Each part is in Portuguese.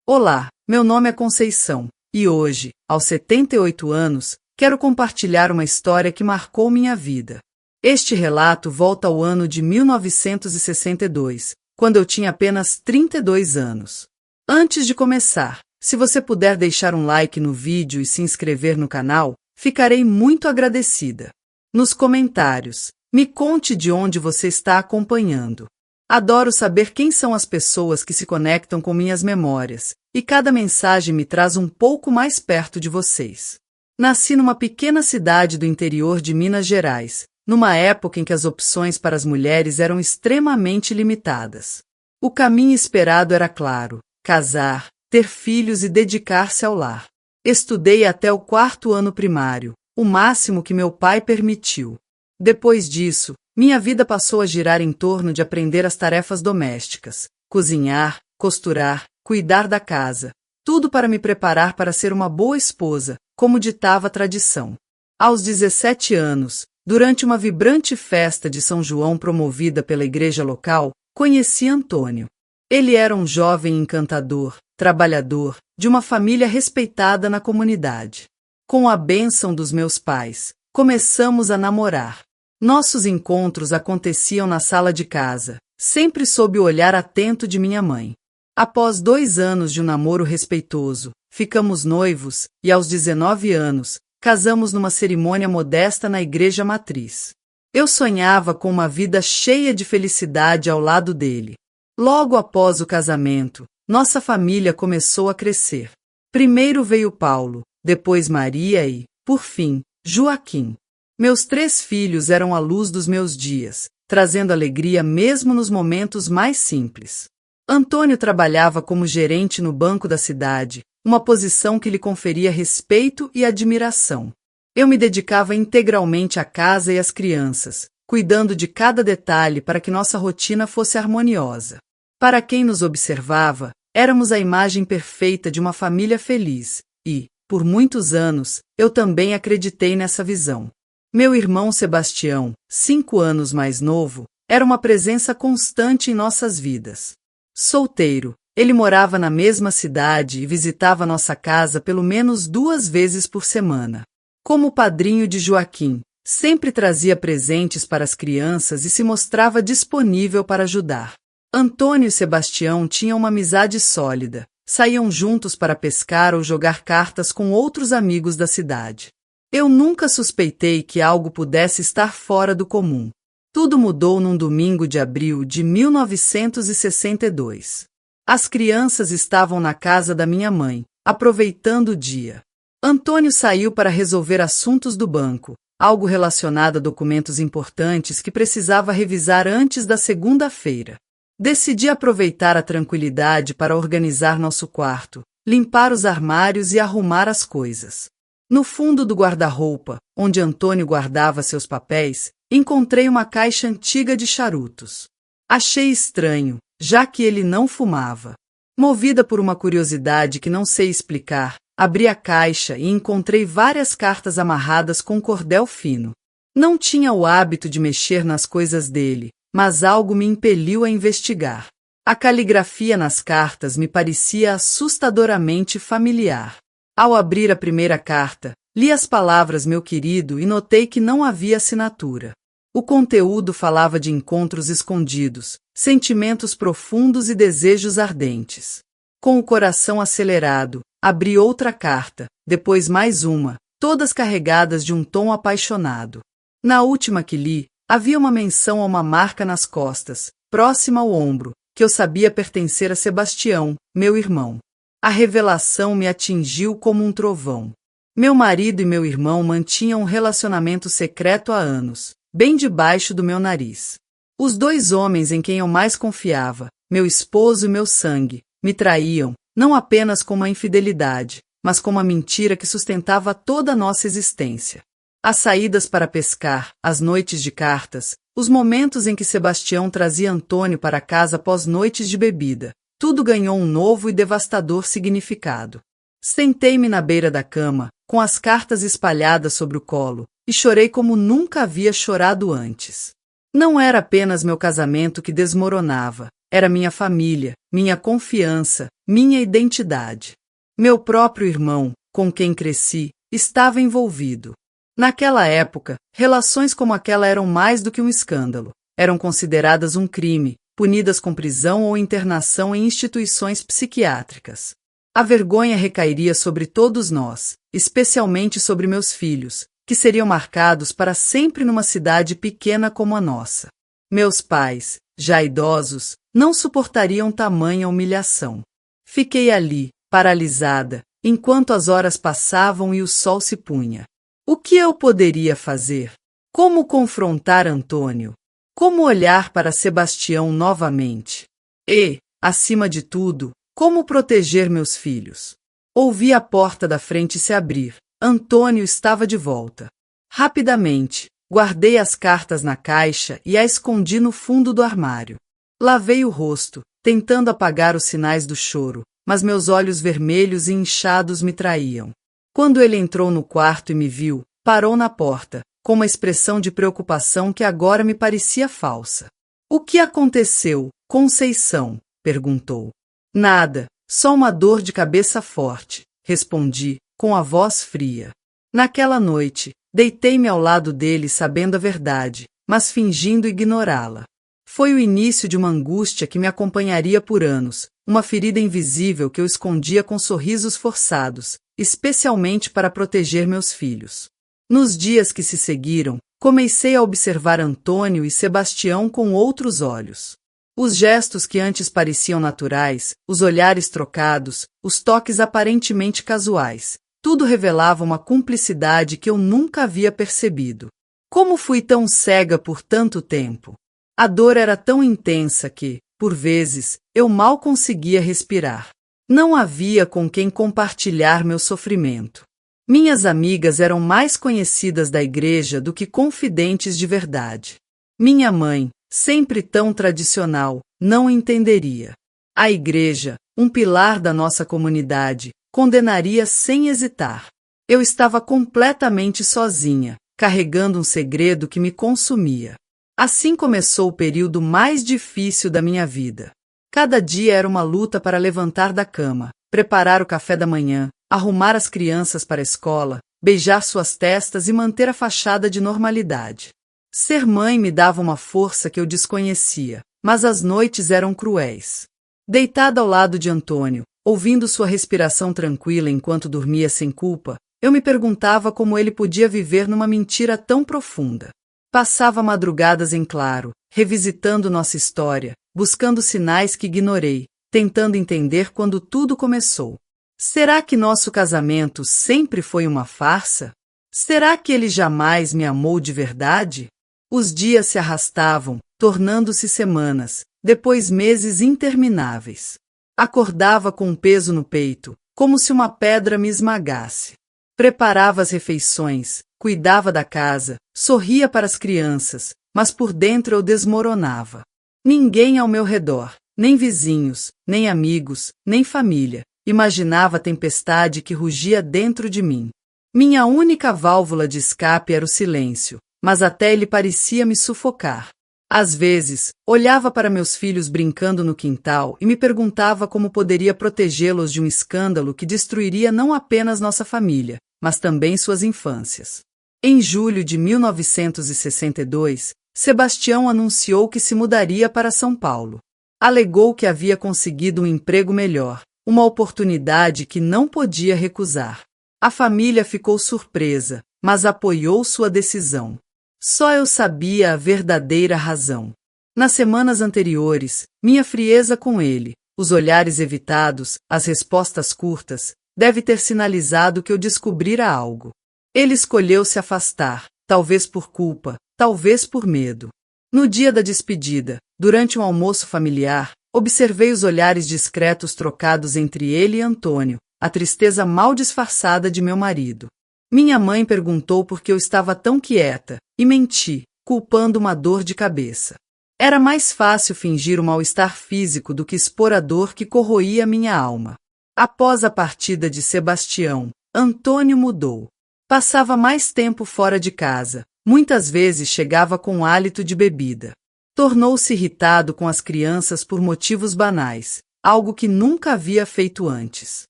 Olá, meu nome é Conceição, e hoje, aos 78 anos, quero compartilhar uma história que marcou minha vida. Este relato volta ao ano de 1962, quando eu tinha apenas 32 anos. Antes de começar, se você puder deixar um like no vídeo e se inscrever no canal, ficarei muito agradecida. Nos comentários, me conte de onde você está acompanhando. Adoro saber quem são as pessoas que se conectam com minhas memórias, e cada mensagem me traz um pouco mais perto de vocês. Nasci numa pequena cidade do interior de Minas Gerais, numa época em que as opções para as mulheres eram extremamente limitadas. O caminho esperado era claro: casar, ter filhos e dedicar-se ao lar. Estudei até o 4º ano primário, o máximo que meu pai permitiu. Depois disso, minha vida passou a girar em torno de aprender as tarefas domésticas: cozinhar, costurar, cuidar da casa, tudo para me preparar para ser uma boa esposa, como ditava a tradição. Aos 17 anos, durante uma vibrante festa de São João promovida pela igreja local, conheci Antônio. Ele era um jovem encantador, trabalhador, de uma família respeitada na comunidade. Com a bênção dos meus pais, começamos a namorar. Nossos encontros aconteciam na sala de casa, sempre sob o olhar atento de minha mãe. Após 2 anos de um namoro respeitoso, ficamos noivos e, aos 19 anos, casamos numa cerimônia modesta na igreja matriz. Eu sonhava com uma vida cheia de felicidade ao lado dele. Logo após o casamento, nossa família começou a crescer. Primeiro veio Paulo, depois Maria e, por fim, Joaquim. Meus 3 filhos eram a luz dos meus dias, trazendo alegria mesmo nos momentos mais simples. Antônio trabalhava como gerente no banco da cidade, uma posição que lhe conferia respeito e admiração. Eu me dedicava integralmente à casa e às crianças, cuidando de cada detalhe para que nossa rotina fosse harmoniosa. Para quem nos observava, éramos a imagem perfeita de uma família feliz, e, por muitos anos, eu também acreditei nessa visão. Meu irmão Sebastião, 5 anos mais novo, era uma presença constante em nossas vidas. Solteiro, ele morava na mesma cidade e visitava nossa casa pelo menos 2 vezes por semana. Como padrinho de Joaquim, sempre trazia presentes para as crianças e se mostrava disponível para ajudar. Antônio e Sebastião tinham uma amizade sólida, saíam juntos para pescar ou jogar cartas com outros amigos da cidade. Eu nunca suspeitei que algo pudesse estar fora do comum. Tudo mudou num domingo de abril de 1962. As crianças estavam na casa da minha mãe, aproveitando o dia. Antônio saiu para resolver assuntos do banco, algo relacionado a documentos importantes que precisava revisar antes da segunda-feira. Decidi aproveitar a tranquilidade para organizar nosso quarto, limpar os armários e arrumar as coisas. No fundo do guarda-roupa, onde Antônio guardava seus papéis, encontrei uma caixa antiga de charutos. Achei estranho, já que ele não fumava. Movida por uma curiosidade que não sei explicar, abri a caixa e encontrei várias cartas amarradas com cordel fino. Não tinha o hábito de mexer nas coisas dele, mas algo me impeliu a investigar. A caligrafia nas cartas me parecia assustadoramente familiar. Ao abrir a primeira carta, li as palavras "meu querido" e notei que não havia assinatura. O conteúdo falava de encontros escondidos, sentimentos profundos e desejos ardentes. Com o coração acelerado, abri outra carta, depois mais uma, todas carregadas de um tom apaixonado. Na última que li, havia uma menção a uma marca nas costas, próxima ao ombro, que eu sabia pertencer a Sebastião, meu irmão. A revelação me atingiu como um trovão. Meu marido e meu irmão mantinham um relacionamento secreto há anos, bem debaixo do meu nariz. Os 2 homens em quem eu mais confiava, meu esposo e meu sangue, me traíam, não apenas com uma infidelidade, mas com uma mentira que sustentava toda a nossa existência. As saídas para pescar, as noites de cartas, os momentos em que Sebastião trazia Antônio para casa após noites de bebida, tudo ganhou um novo e devastador significado. Sentei-me na beira da cama, com as cartas espalhadas sobre o colo, e chorei como nunca havia chorado antes. Não era apenas meu casamento que desmoronava, era minha família, minha confiança, minha identidade. Meu próprio irmão, com quem cresci, estava envolvido. Naquela época, relações como aquela eram mais do que um escândalo. Eram consideradas um crime, punidas com prisão ou internação em instituições psiquiátricas. A vergonha recairia sobre todos nós, especialmente sobre meus filhos, que seriam marcados para sempre numa cidade pequena como a nossa. Meus pais, já idosos, não suportariam tamanha humilhação. Fiquei ali, paralisada, enquanto as horas passavam e o sol se punha. O que eu poderia fazer? Como confrontar Antônio? Como olhar para Sebastião novamente? E, acima de tudo, como proteger meus filhos? Ouvi a porta da frente se abrir. Antônio estava de volta. Rapidamente, guardei as cartas na caixa e a escondi no fundo do armário. Lavei o rosto, tentando apagar os sinais do choro, mas meus olhos vermelhos e inchados me traíam. Quando ele entrou no quarto e me viu, parou na porta, com uma expressão de preocupação que agora me parecia falsa. "O que aconteceu, Conceição?" perguntou. "Nada, só uma dor de cabeça forte", respondi, com a voz fria. Naquela noite, deitei-me ao lado dele sabendo a verdade, mas fingindo ignorá-la. Foi o início de uma angústia que me acompanharia por anos, uma ferida invisível que eu escondia com sorrisos forçados, especialmente para proteger meus filhos. Nos dias que se seguiram, comecei a observar Antônio e Sebastião com outros olhos. Os gestos que antes pareciam naturais, os olhares trocados, os toques aparentemente casuais, tudo revelava uma cumplicidade que eu nunca havia percebido. Como fui tão cega por tanto tempo? A dor era tão intensa que, por vezes, eu mal conseguia respirar. Não havia com quem compartilhar meu sofrimento. Minhas amigas eram mais conhecidas da igreja do que confidentes de verdade. Minha mãe, sempre tão tradicional, não entenderia. A igreja, um pilar da nossa comunidade, condenaria sem hesitar. Eu estava completamente sozinha, carregando um segredo que me consumia. Assim começou o período mais difícil da minha vida. Cada dia era uma luta para levantar da cama, preparar o café da manhã, arrumar as crianças para a escola, beijar suas testas e manter a fachada de normalidade. Ser mãe me dava uma força que eu desconhecia, mas as noites eram cruéis. Deitada ao lado de Antônio, ouvindo sua respiração tranquila enquanto dormia sem culpa, eu me perguntava como ele podia viver numa mentira tão profunda. Passava madrugadas em claro, revisitando nossa história, buscando sinais que ignorei, tentando entender quando tudo começou. Será que nosso casamento sempre foi uma farsa? Será que ele jamais me amou de verdade? Os dias se arrastavam, tornando-se semanas, depois meses intermináveis. Acordava com um peso no peito, como se uma pedra me esmagasse. Preparava as refeições, cuidava da casa, sorria para as crianças, mas por dentro eu desmoronava. Ninguém ao meu redor, nem vizinhos, nem amigos, nem família, imaginava a tempestade que rugia dentro de mim. Minha única válvula de escape era o silêncio, mas até ele parecia me sufocar. Às vezes, olhava para meus filhos brincando no quintal e me perguntava como poderia protegê-los de um escândalo que destruiria não apenas nossa família, mas também suas infâncias. Em julho de 1962, Sebastião anunciou que se mudaria para São Paulo. Alegou que havia conseguido um emprego melhor, uma oportunidade que não podia recusar. A família ficou surpresa, mas apoiou sua decisão. Só eu sabia a verdadeira razão. Nas semanas anteriores, minha frieza com ele, os olhares evitados, as respostas curtas, deve ter sinalizado que eu descobrira algo. Ele escolheu se afastar, talvez por culpa, talvez por medo. No dia da despedida, durante um almoço familiar, observei os olhares discretos trocados entre ele e Antônio, a tristeza mal disfarçada de meu marido. Minha mãe perguntou por que eu estava tão quieta, e menti, culpando uma dor de cabeça. Era mais fácil fingir o mal-estar físico do que expor a dor que corroía minha alma. Após a partida de Sebastião, Antônio mudou. Passava mais tempo fora de casa, muitas vezes chegava com hálito de bebida. Tornou-se irritado com as crianças por motivos banais, algo que nunca havia feito antes.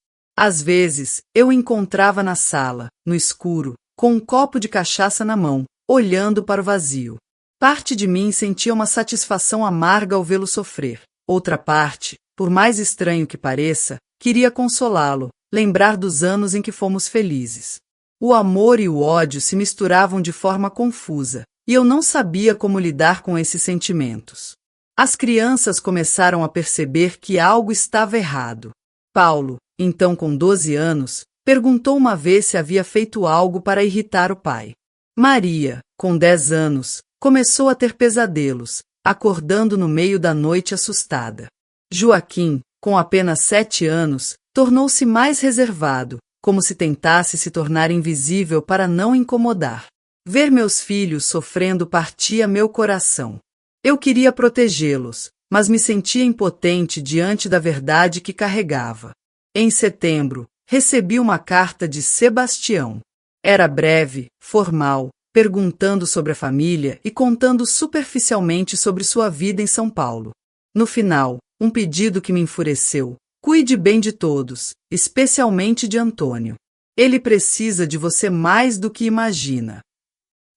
Às vezes, eu o encontrava na sala, no escuro, com um copo de cachaça na mão, olhando para o vazio. Parte de mim sentia uma satisfação amarga ao vê-lo sofrer. Outra parte, por mais estranho que pareça, queria consolá-lo, lembrar dos anos em que fomos felizes. O amor e o ódio se misturavam de forma confusa, e eu não sabia como lidar com esses sentimentos. As crianças começaram a perceber que algo estava errado. Paulo, então com 12 anos, perguntou uma vez se havia feito algo para irritar o pai. Maria, com 10 anos, começou a ter pesadelos, acordando no meio da noite assustada. Joaquim, com apenas 7 anos, tornou-se mais reservado, como se tentasse se tornar invisível para não incomodar. Ver meus filhos sofrendo partia meu coração. Eu queria protegê-los, mas me sentia impotente diante da verdade que carregava. Em setembro, recebi uma carta de Sebastião. Era breve, formal, perguntando sobre a família e contando superficialmente sobre sua vida em São Paulo. No final, um pedido que me enfureceu: cuide bem de todos, especialmente de Antônio. Ele precisa de você mais do que imagina.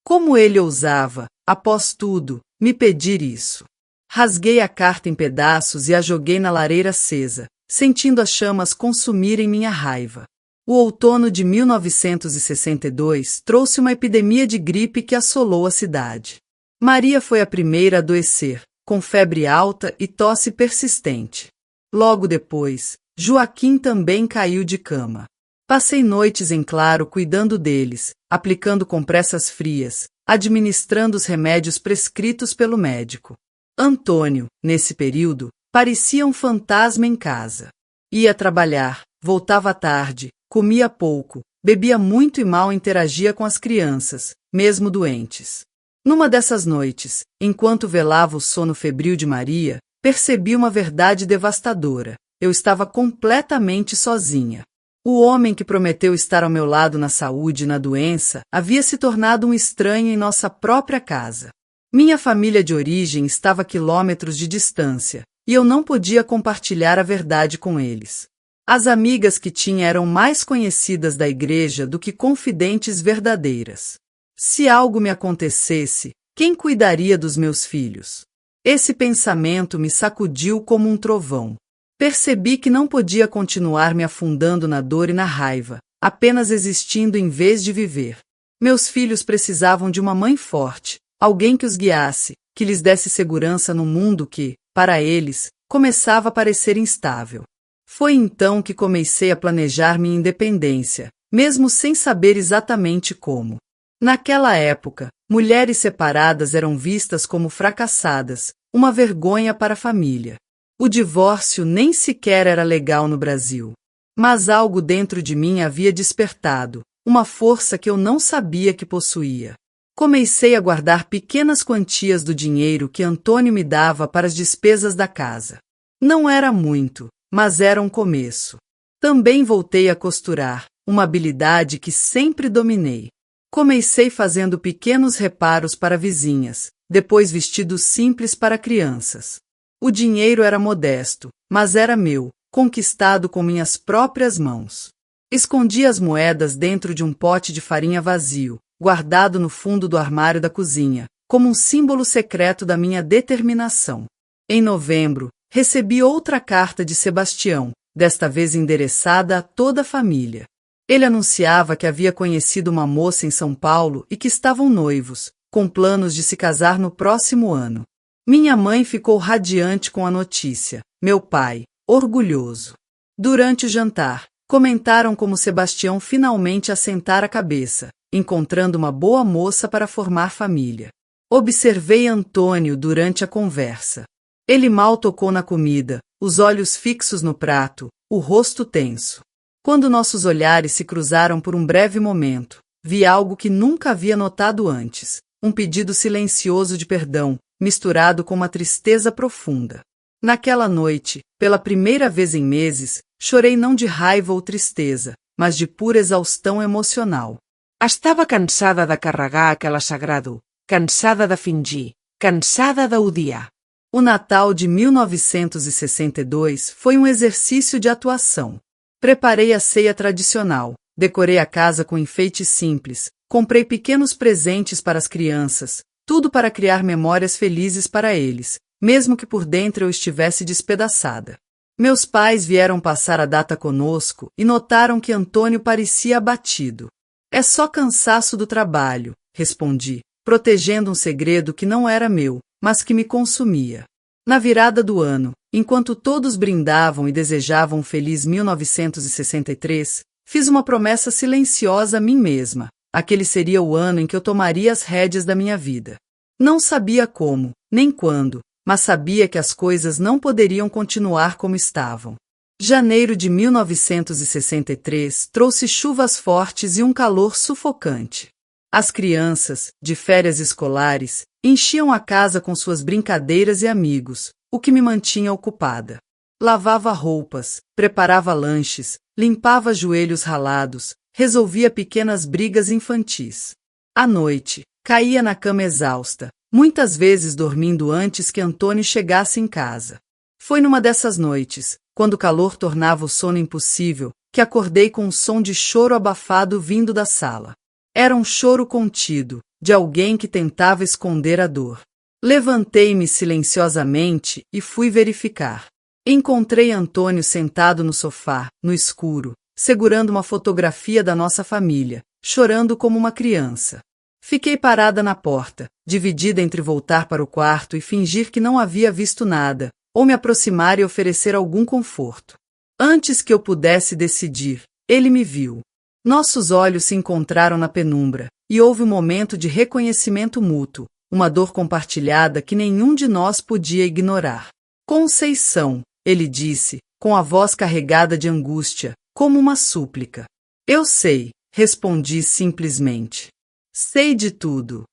Como ele ousava, após tudo, me pedir isso? Rasguei a carta em pedaços e a joguei na lareira acesa, sentindo as chamas consumirem minha raiva. O outono de 1962 trouxe uma epidemia de gripe que assolou a cidade. Maria foi a primeira a adoecer, com febre alta e tosse persistente. Logo depois, Joaquim também caiu de cama. Passei noites em claro cuidando deles, aplicando compressas frias, administrando os remédios prescritos pelo médico. Antônio, nesse período, parecia um fantasma em casa. Ia trabalhar, voltava tarde, comia pouco, bebia muito e mal interagia com as crianças, mesmo doentes. Numa dessas noites, enquanto velava o sono febril de Maria, percebi uma verdade devastadora. Eu estava completamente sozinha. O homem que prometeu estar ao meu lado na saúde e na doença havia se tornado um estranho em nossa própria casa. Minha família de origem estava a quilômetros de distância, e eu não podia compartilhar a verdade com eles. As amigas que tinha eram mais conhecidas da igreja do que confidentes verdadeiras. Se algo me acontecesse, quem cuidaria dos meus filhos? Esse pensamento me sacudiu como um trovão. Percebi que não podia continuar me afundando na dor e na raiva, apenas existindo em vez de viver. Meus filhos precisavam de uma mãe forte, alguém que os guiasse, que lhes desse segurança num mundo que, para eles, começava a parecer instável. Foi então que comecei a planejar minha independência, mesmo sem saber exatamente como. Naquela época, mulheres separadas eram vistas como fracassadas, uma vergonha para a família. O divórcio nem sequer era legal no Brasil. Mas algo dentro de mim havia despertado, uma força que eu não sabia que possuía. Comecei a guardar pequenas quantias do dinheiro que Antônio me dava para as despesas da casa. Não era muito, mas era um começo. Também voltei a costurar, uma habilidade que sempre dominei. Comecei fazendo pequenos reparos para vizinhas, depois vestidos simples para crianças. O dinheiro era modesto, mas era meu, conquistado com minhas próprias mãos. Escondi as moedas dentro de um pote de farinha vazio, guardado no fundo do armário da cozinha, como um símbolo secreto da minha determinação. Em novembro, recebi outra carta de Sebastião, desta vez endereçada a toda a família. Ele anunciava que havia conhecido uma moça em São Paulo e que estavam noivos, com planos de se casar no próximo ano. Minha mãe ficou radiante com a notícia, meu pai, orgulhoso. Durante o jantar, comentaram como Sebastião finalmente assentara a cabeça, encontrando uma boa moça para formar família. Observei Antônio durante a conversa. Ele mal tocou na comida, os olhos fixos no prato, o rosto tenso. Quando nossos olhares se cruzaram por um breve momento, vi algo que nunca havia notado antes, um pedido silencioso de perdão, misturado com uma tristeza profunda. Naquela noite, pela primeira vez em meses, chorei não de raiva ou tristeza, mas de pura exaustão emocional. Estava cansada de carregar aquela sagrado, cansada de fingir, cansada do dia. O Natal de 1962 foi um exercício de atuação. Preparei a ceia tradicional, decorei a casa com enfeites simples, comprei pequenos presentes para as crianças, tudo para criar memórias felizes para eles, mesmo que por dentro eu estivesse despedaçada. Meus pais vieram passar a data conosco e notaram que Antônio parecia abatido. É só cansaço do trabalho, respondi, protegendo um segredo que não era meu, mas que me consumia. Na virada do ano, enquanto todos brindavam e desejavam um feliz 1963, fiz uma promessa silenciosa a mim mesma. Aquele seria o ano em que eu tomaria as rédeas da minha vida. Não sabia como, nem quando, mas sabia que as coisas não poderiam continuar como estavam. Janeiro de 1963 trouxe chuvas fortes e um calor sufocante. As crianças, de férias escolares, enchiam a casa com suas brincadeiras e amigos, o que me mantinha ocupada. Lavava roupas, preparava lanches, limpava joelhos ralados, resolvia pequenas brigas infantis. À noite, caía na cama exausta, muitas vezes dormindo antes que Antônio chegasse em casa. Foi numa dessas noites, quando o calor tornava o sono impossível, que acordei com um som de choro abafado vindo da sala. Era um choro contido, de alguém que tentava esconder a dor. Levantei-me silenciosamente e fui verificar. Encontrei Antônio sentado no sofá, no escuro, segurando uma fotografia da nossa família, chorando como uma criança. Fiquei parada na porta, dividida entre voltar para o quarto e fingir que não havia visto nada, ou me aproximar e oferecer algum conforto. Antes que eu pudesse decidir, ele me viu. Nossos olhos se encontraram na penumbra, e houve um momento de reconhecimento mútuo, uma dor compartilhada que nenhum de nós podia ignorar. Conceição, ele disse, com a voz carregada de angústia, como uma súplica. Eu sei, respondi simplesmente. Sei de tudo.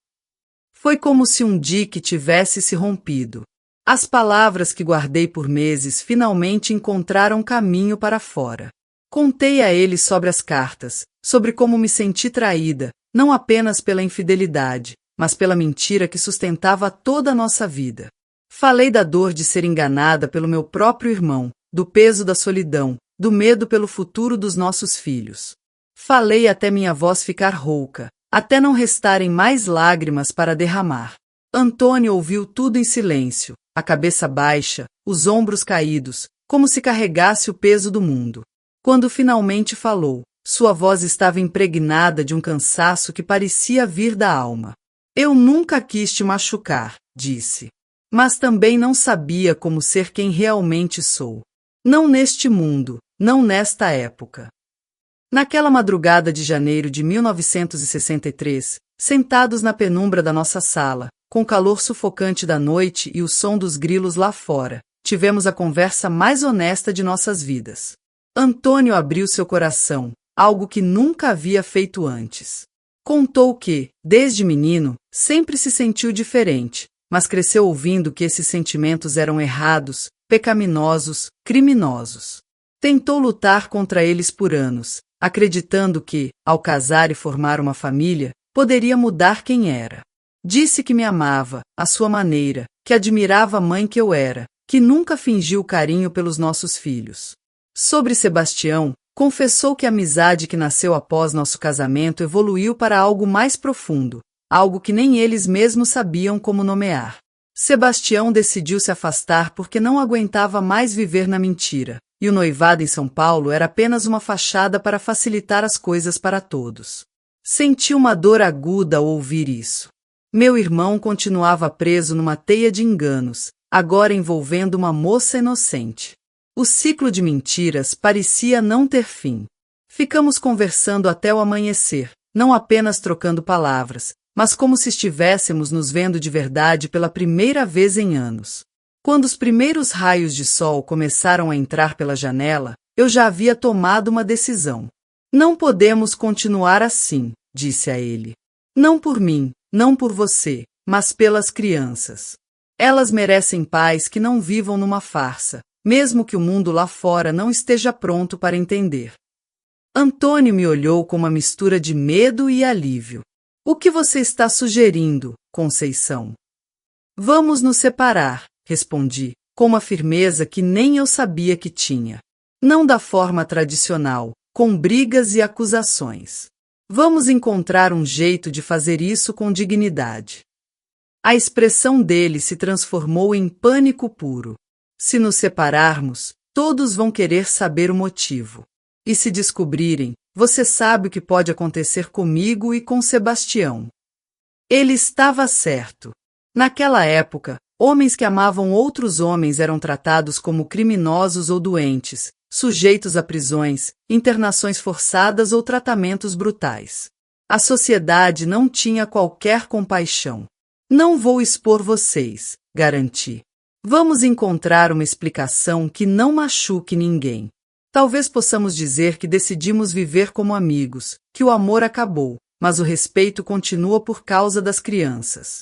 Foi como se um dique tivesse se rompido. As palavras que guardei por meses finalmente encontraram caminho para fora. Contei a ele sobre as cartas, sobre como me senti traída, não apenas pela infidelidade, mas pela mentira que sustentava toda a nossa vida. Falei da dor de ser enganada pelo meu próprio irmão, do peso da solidão, do medo pelo futuro dos nossos filhos. Falei até minha voz ficar rouca, até não restarem mais lágrimas para derramar. Antônio ouviu tudo em silêncio, a cabeça baixa, os ombros caídos, como se carregasse o peso do mundo. Quando finalmente falou, sua voz estava impregnada de um cansaço que parecia vir da alma. Eu nunca quis te machucar, disse. Mas também não sabia como ser quem realmente sou. Não neste mundo, não nesta época. Naquela madrugada de janeiro de 1963, sentados na penumbra da nossa sala, com o calor sufocante da noite e o som dos grilos lá fora, tivemos a conversa mais honesta de nossas vidas. Antônio abriu seu coração, algo que nunca havia feito antes. Contou que, desde menino, sempre se sentiu diferente, mas cresceu ouvindo que esses sentimentos eram errados, pecaminosos, criminosos. Tentou lutar contra eles por anos, acreditando que, ao casar e formar uma família, poderia mudar quem era. Disse que me amava, à sua maneira, que admirava a mãe que eu era, que nunca fingiu carinho pelos nossos filhos. Sobre Sebastião, confessou que a amizade que nasceu após nosso casamento evoluiu para algo mais profundo, algo que nem eles mesmos sabiam como nomear. Sebastião decidiu se afastar porque não aguentava mais viver na mentira, e o noivado em São Paulo era apenas uma fachada para facilitar as coisas para todos. Senti uma dor aguda ao ouvir isso. Meu irmão continuava preso numa teia de enganos, agora envolvendo uma moça inocente. O ciclo de mentiras parecia não ter fim. Ficamos conversando até o amanhecer, não apenas trocando palavras, mas como se estivéssemos nos vendo de verdade pela primeira vez em anos. Quando os primeiros raios de sol começaram a entrar pela janela, eu já havia tomado uma decisão. Não podemos continuar assim, disse a ele. Não por mim, não por você, mas pelas crianças. Elas merecem pais que não vivam numa farsa, mesmo que o mundo lá fora não esteja pronto para entender. Antônio me olhou com uma mistura de medo e alívio. O que você está sugerindo, Conceição? Vamos nos separar, respondi, com uma firmeza que nem eu sabia que tinha. Não da forma tradicional, com brigas e acusações. Vamos encontrar um jeito de fazer isso com dignidade. A expressão dele se transformou em pânico puro. Se nos separarmos, todos vão querer saber o motivo. E se descobrirem, você sabe o que pode acontecer comigo e com Sebastião. Ele estava certo. Naquela época, homens que amavam outros homens eram tratados como criminosos ou doentes, sujeitos a prisões, internações forçadas ou tratamentos brutais. A sociedade não tinha qualquer compaixão. Não vou expor vocês, garanti. Vamos encontrar uma explicação que não machuque ninguém. Talvez possamos dizer que decidimos viver como amigos, que o amor acabou, mas o respeito continua por causa das crianças.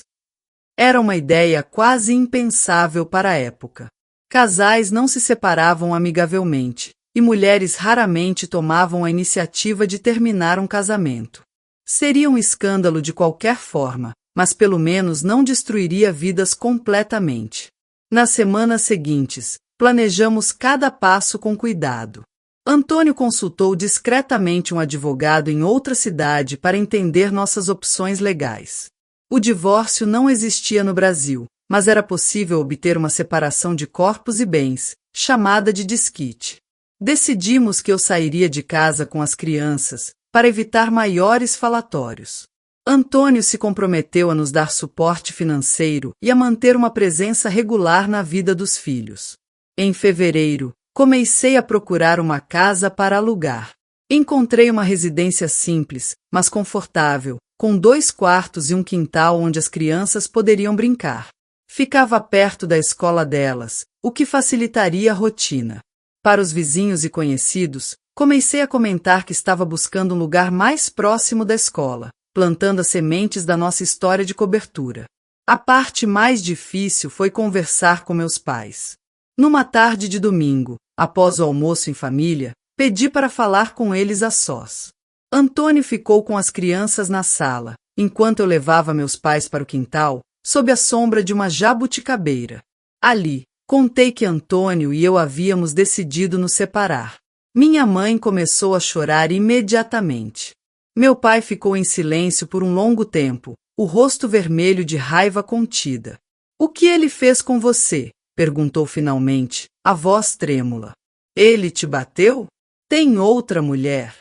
Era uma ideia quase impensável para a época. Casais não se separavam amigavelmente, e mulheres raramente tomavam a iniciativa de terminar um casamento. Seria um escândalo de qualquer forma, mas pelo menos não destruiria vidas completamente. Nas semanas seguintes, planejamos cada passo com cuidado. Antônio consultou discretamente um advogado em outra cidade para entender nossas opções legais. O divórcio não existia no Brasil, mas era possível obter uma separação de corpos e bens, chamada de desquite. Decidimos que eu sairia de casa com as crianças, para evitar maiores falatórios. Antônio se comprometeu a nos dar suporte financeiro e a manter uma presença regular na vida dos filhos. Em fevereiro, comecei a procurar uma casa para alugar. Encontrei uma residência simples, mas confortável, com 2 quartos e um quintal onde as crianças poderiam brincar. Ficava perto da escola delas, o que facilitaria a rotina. Para os vizinhos e conhecidos, comecei a comentar que estava buscando um lugar mais próximo da escola, plantando as sementes da nossa história de cobertura. A parte mais difícil foi conversar com meus pais. Numa tarde de domingo, após o almoço em família, pedi para falar com eles a sós. Antônio ficou com as crianças na sala, enquanto eu levava meus pais para o quintal, sob a sombra de uma jabuticabeira. Ali, contei que Antônio e eu havíamos decidido nos separar. Minha mãe começou a chorar imediatamente. Meu pai ficou em silêncio por um longo tempo, o rosto vermelho de raiva contida. "O que ele fez com você?" perguntou finalmente, a voz trêmula. "Ele te bateu? Tem outra mulher?"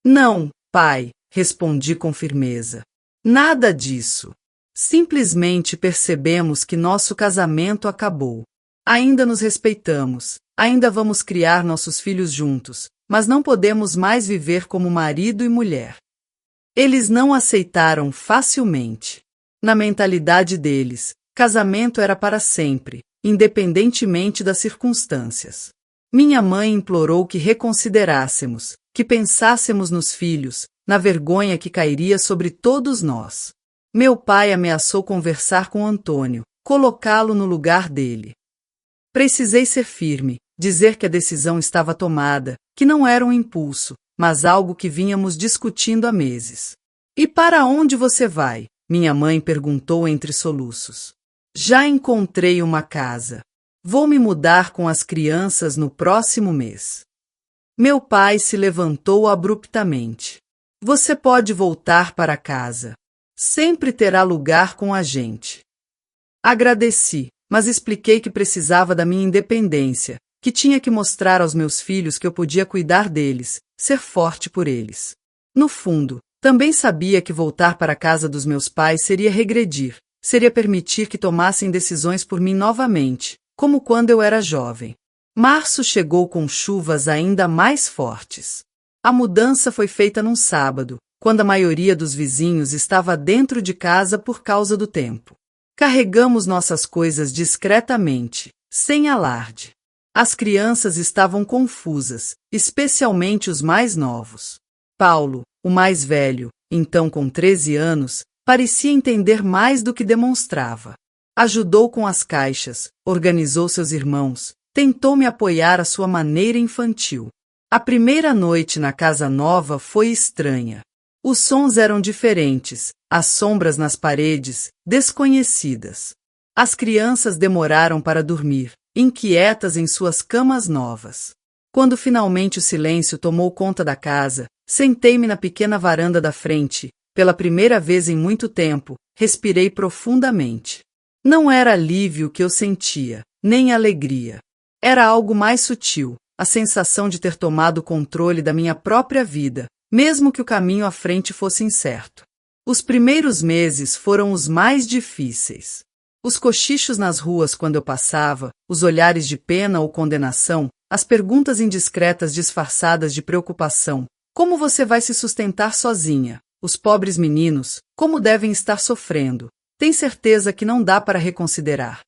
"Não, pai", respondi com firmeza. "Nada disso. Simplesmente percebemos que nosso casamento acabou. Ainda nos respeitamos, ainda vamos criar nossos filhos juntos, mas não podemos mais viver como marido e mulher." Eles não aceitaram facilmente. Na mentalidade deles, casamento era para sempre, independentemente das circunstâncias. Minha mãe implorou que reconsiderássemos, que pensássemos nos filhos, na vergonha que cairia sobre todos nós. Meu pai ameaçou conversar com Antônio, colocá-lo no lugar dele. Precisei ser firme, dizer que a decisão estava tomada, que não era um impulso, mas algo que vínhamos discutindo há meses. "E para onde você vai?" minha mãe perguntou entre soluços. "Já encontrei uma casa. Vou me mudar com as crianças no próximo mês." Meu pai se levantou abruptamente. "Você pode voltar para casa. Sempre terá lugar com a gente." Agradeci, mas expliquei que precisava da minha independência, que tinha que mostrar aos meus filhos que eu podia cuidar deles, ser forte por eles. No fundo, também sabia que voltar para a casa dos meus pais seria regredir, seria permitir que tomassem decisões por mim novamente, como quando eu era jovem. Março chegou com chuvas ainda mais fortes. A mudança foi feita num sábado, quando a maioria dos vizinhos estava dentro de casa por causa do tempo. Carregamos nossas coisas discretamente, sem alarde. As crianças estavam confusas, especialmente os mais novos. Paulo, o mais velho, então com 13 anos, parecia entender mais do que demonstrava. Ajudou com as caixas, organizou seus irmãos, tentou me apoiar à sua maneira infantil. A primeira noite na casa nova foi estranha. Os sons eram diferentes, as sombras nas paredes, desconhecidas. As crianças demoraram para dormir, inquietas em suas camas novas. Quando finalmente o silêncio tomou conta da casa, sentei-me na pequena varanda da frente. Pela primeira vez em muito tempo, respirei profundamente. Não era alívio que eu sentia, nem alegria. Era algo mais sutil, a sensação de ter tomado o controle da minha própria vida, mesmo que o caminho à frente fosse incerto. Os primeiros meses foram os mais difíceis. Os cochichos nas ruas quando eu passava, os olhares de pena ou condenação, as perguntas indiscretas disfarçadas de preocupação. Como você vai se sustentar sozinha? Os pobres meninos, como devem estar sofrendo? Tem certeza que não dá para reconsiderar?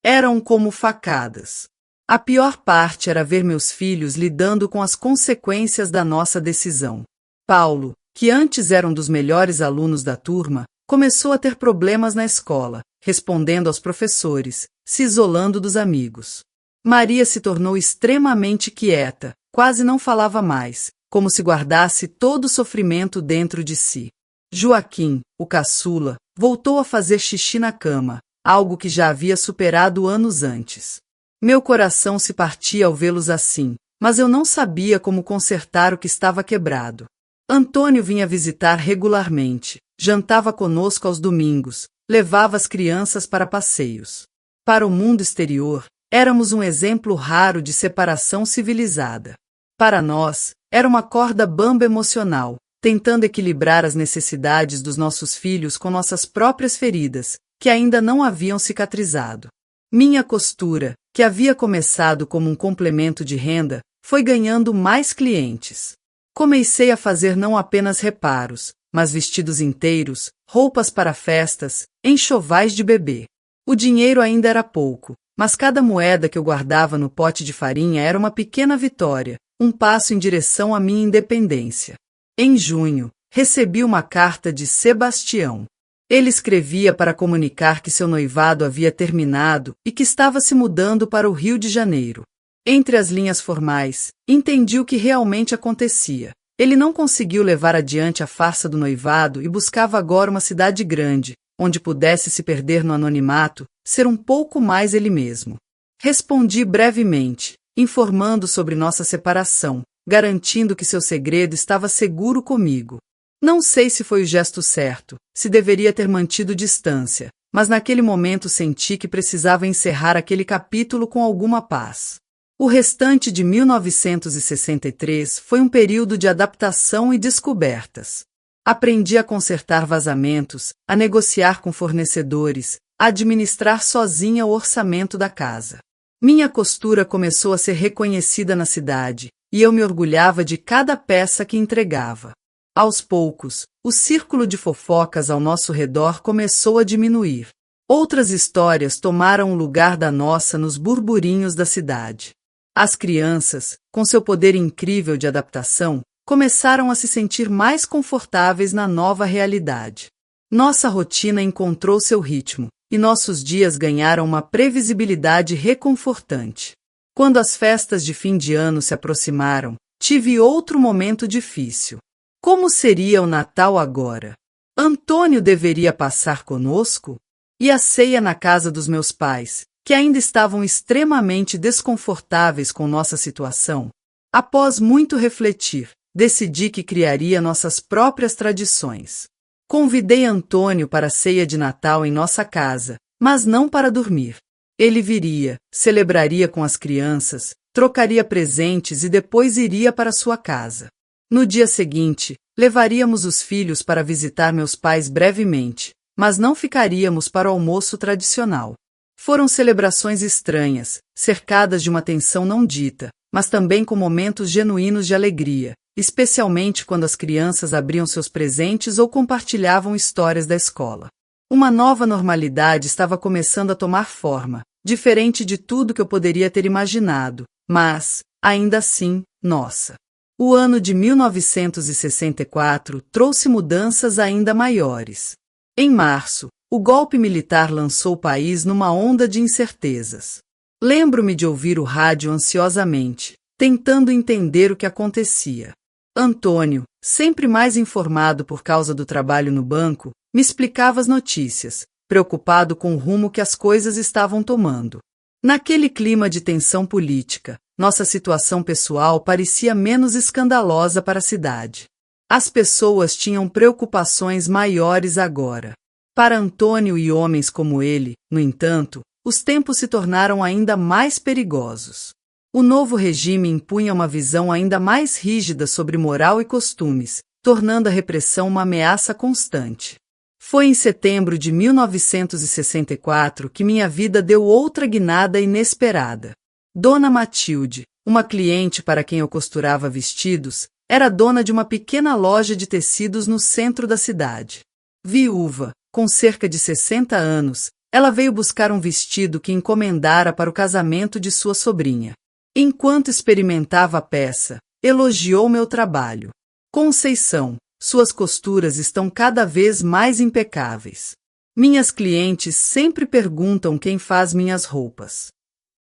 Eram como facadas. A pior parte era ver meus filhos lidando com as consequências da nossa decisão. Paulo, que antes era um dos melhores alunos da turma, começou a ter problemas na escola, respondendo aos professores, se isolando dos amigos. Maria se tornou extremamente quieta, quase não falava mais, como se guardasse todo o sofrimento dentro de si. Joaquim, o caçula, voltou a fazer xixi na cama, algo que já havia superado anos antes. Meu coração se partia ao vê-los assim, mas eu não sabia como consertar o que estava quebrado. Antônio vinha visitar regularmente, jantava conosco aos domingos, levava as crianças para passeios. Para o mundo exterior, éramos um exemplo raro de separação civilizada. Para nós, era uma corda bamba emocional, tentando equilibrar as necessidades dos nossos filhos com nossas próprias feridas, que ainda não haviam cicatrizado. Minha costura, que havia começado como um complemento de renda, foi ganhando mais clientes. Comecei a fazer não apenas reparos, mas vestidos inteiros, roupas para festas, enxovais de bebê. O dinheiro ainda era pouco, mas cada moeda que eu guardava no pote de farinha era uma pequena vitória, um passo em direção à minha independência. Em junho, recebi uma carta de Sebastião. Ele escrevia para comunicar que seu noivado havia terminado e que estava se mudando para o Rio de Janeiro. Entre as linhas formais, entendi o que realmente acontecia. Ele não conseguiu levar adiante a farsa do noivado e buscava agora uma cidade grande, onde pudesse se perder no anonimato, ser um pouco mais ele mesmo. Respondi brevemente, informando sobre nossa separação, garantindo que seu segredo estava seguro comigo. Não sei se foi o gesto certo, se deveria ter mantido distância, mas naquele momento senti que precisava encerrar aquele capítulo com alguma paz. O restante de 1963 foi um período de adaptação e descobertas. Aprendi a consertar vazamentos, a negociar com fornecedores, a administrar sozinha o orçamento da casa. Minha costura começou a ser reconhecida na cidade, e eu me orgulhava de cada peça que entregava. Aos poucos, o círculo de fofocas ao nosso redor começou a diminuir. Outras histórias tomaram o lugar da nossa nos burburinhos da cidade. As crianças, com seu poder incrível de adaptação, começaram a se sentir mais confortáveis na nova realidade. Nossa rotina encontrou seu ritmo, e nossos dias ganharam uma previsibilidade reconfortante. Quando as festas de fim de ano se aproximaram, tive outro momento difícil. Como seria o Natal agora? Antônio deveria passar conosco? E a ceia na casa dos meus pais, que ainda estavam extremamente desconfortáveis com nossa situação? Após muito refletir, decidi que criaria nossas próprias tradições. Convidei Antônio para a ceia de Natal em nossa casa, mas não para dormir. Ele viria, celebraria com as crianças, trocaria presentes e depois iria para sua casa. No dia seguinte, levaríamos os filhos para visitar meus pais brevemente, mas não ficaríamos para o almoço tradicional. Foram celebrações estranhas, cercadas de uma tensão não dita, mas também com momentos genuínos de alegria, especialmente quando as crianças abriam seus presentes ou compartilhavam histórias da escola. Uma nova normalidade estava começando a tomar forma, diferente de tudo que eu poderia ter imaginado, mas, ainda assim, nossa. O ano de 1964 trouxe mudanças ainda maiores. Em março, o golpe militar lançou o país numa onda de incertezas. Lembro-me de ouvir o rádio ansiosamente, tentando entender o que acontecia. Antônio, sempre mais informado por causa do trabalho no banco, me explicava as notícias, preocupado com o rumo que as coisas estavam tomando. Naquele clima de tensão política, nossa situação pessoal parecia menos escandalosa para a cidade. As pessoas tinham preocupações maiores agora. Para Antônio e homens como ele, no entanto, os tempos se tornaram ainda mais perigosos. O novo regime impunha uma visão ainda mais rígida sobre moral e costumes, tornando a repressão uma ameaça constante. Foi em setembro de 1964 que minha vida deu outra guinada inesperada. Dona Matilde, uma cliente para quem eu costurava vestidos, era dona de uma pequena loja de tecidos no centro da cidade. Viúva, com cerca de 60 anos, ela veio buscar um vestido que encomendara para o casamento de sua sobrinha. Enquanto experimentava a peça, elogiou meu trabalho. Conceição, suas costuras estão cada vez mais impecáveis. Minhas clientes sempre perguntam quem faz minhas roupas.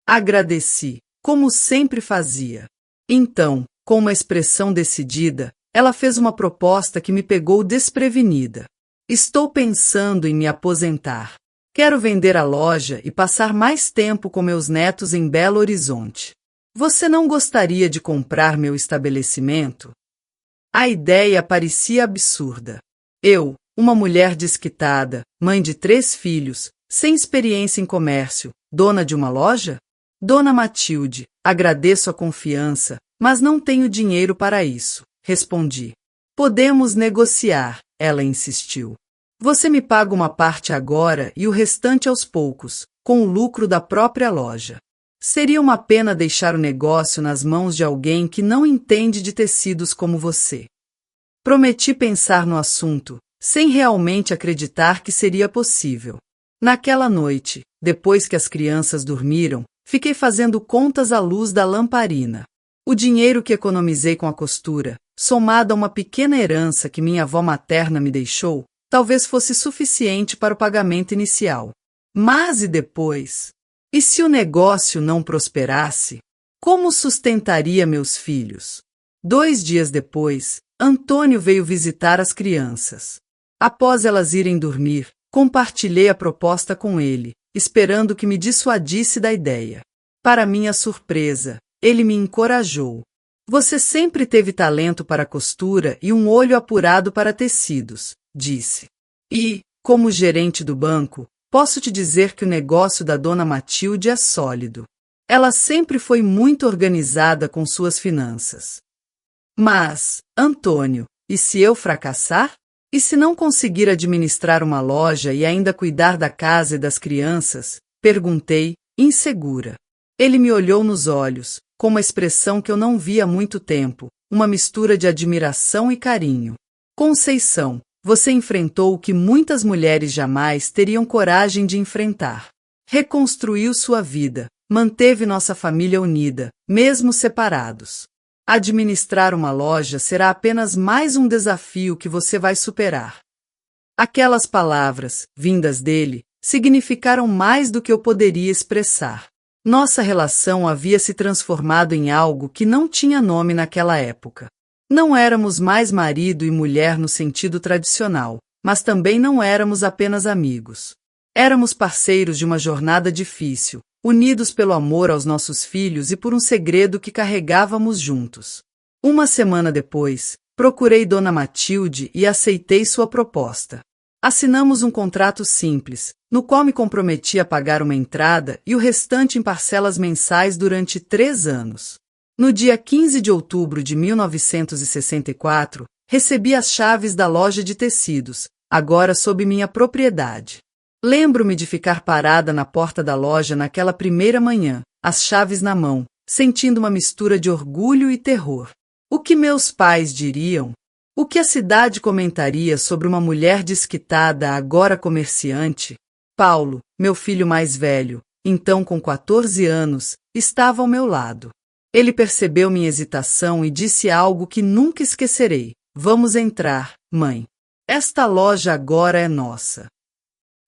Agradeci, como sempre fazia. Então, com uma expressão decidida, ela fez uma proposta que me pegou desprevenida. Estou pensando em me aposentar. Quero vender a loja e passar mais tempo com meus netos em Belo Horizonte. Você não gostaria de comprar meu estabelecimento? A ideia parecia absurda. Eu, uma mulher desquitada, mãe de 3 filhos, sem experiência em comércio, dona de uma loja? Dona Matilde, agradeço a confiança, mas não tenho dinheiro para isso, respondi. Podemos negociar, ela insistiu. Você me paga uma parte agora e o restante aos poucos, com o lucro da própria loja. Seria uma pena deixar o negócio nas mãos de alguém que não entende de tecidos como você. Prometi pensar no assunto, sem realmente acreditar que seria possível. Naquela noite, depois que as crianças dormiram, fiquei fazendo contas à luz da lamparina. O dinheiro que economizei com a costura, somado a uma pequena herança que minha avó materna me deixou, talvez fosse suficiente para o pagamento inicial. Mas e depois? E se o negócio não prosperasse? Como sustentaria meus filhos? 2 dias depois, Antônio veio visitar as crianças. Após elas irem dormir, compartilhei a proposta com ele, esperando que me dissuadisse da ideia. Para minha surpresa, ele me encorajou. Você sempre teve talento para costura e um olho apurado para tecidos, disse. E, como gerente do banco, posso te dizer que o negócio da Dona Matilde é sólido. Ela sempre foi muito organizada com suas finanças. Mas, Antônio, e se eu fracassar? E se não conseguir administrar uma loja e ainda cuidar da casa e das crianças? Perguntei, insegura. Ele me olhou nos olhos, com uma expressão que eu não via há muito tempo, uma mistura de admiração e carinho. Conceição, você enfrentou o que muitas mulheres jamais teriam coragem de enfrentar. Reconstruiu sua vida, manteve nossa família unida, mesmo separados. Administrar uma loja será apenas mais um desafio que você vai superar. Aquelas palavras, vindas dele, significaram mais do que eu poderia expressar. Nossa relação havia se transformado em algo que não tinha nome naquela época. Não éramos mais marido e mulher no sentido tradicional, mas também não éramos apenas amigos. Éramos parceiros de uma jornada difícil, unidos pelo amor aos nossos filhos e por um segredo que carregávamos juntos. Uma semana depois, procurei Dona Matilde e aceitei sua proposta. Assinamos um contrato simples, no qual me comprometi a pagar uma entrada e o restante em parcelas mensais durante 3 anos. No dia 15 de outubro de 1964, recebi as chaves da loja de tecidos, agora sob minha propriedade. Lembro-me de ficar parada na porta da loja naquela primeira manhã, as chaves na mão, sentindo uma mistura de orgulho e terror. O que meus pais diriam? O que a cidade comentaria sobre uma mulher desquitada, agora comerciante? Paulo, meu filho mais velho, então com 14 anos, estava ao meu lado. Ele percebeu minha hesitação e disse algo que nunca esquecerei. Vamos entrar, mãe. Esta loja agora é nossa.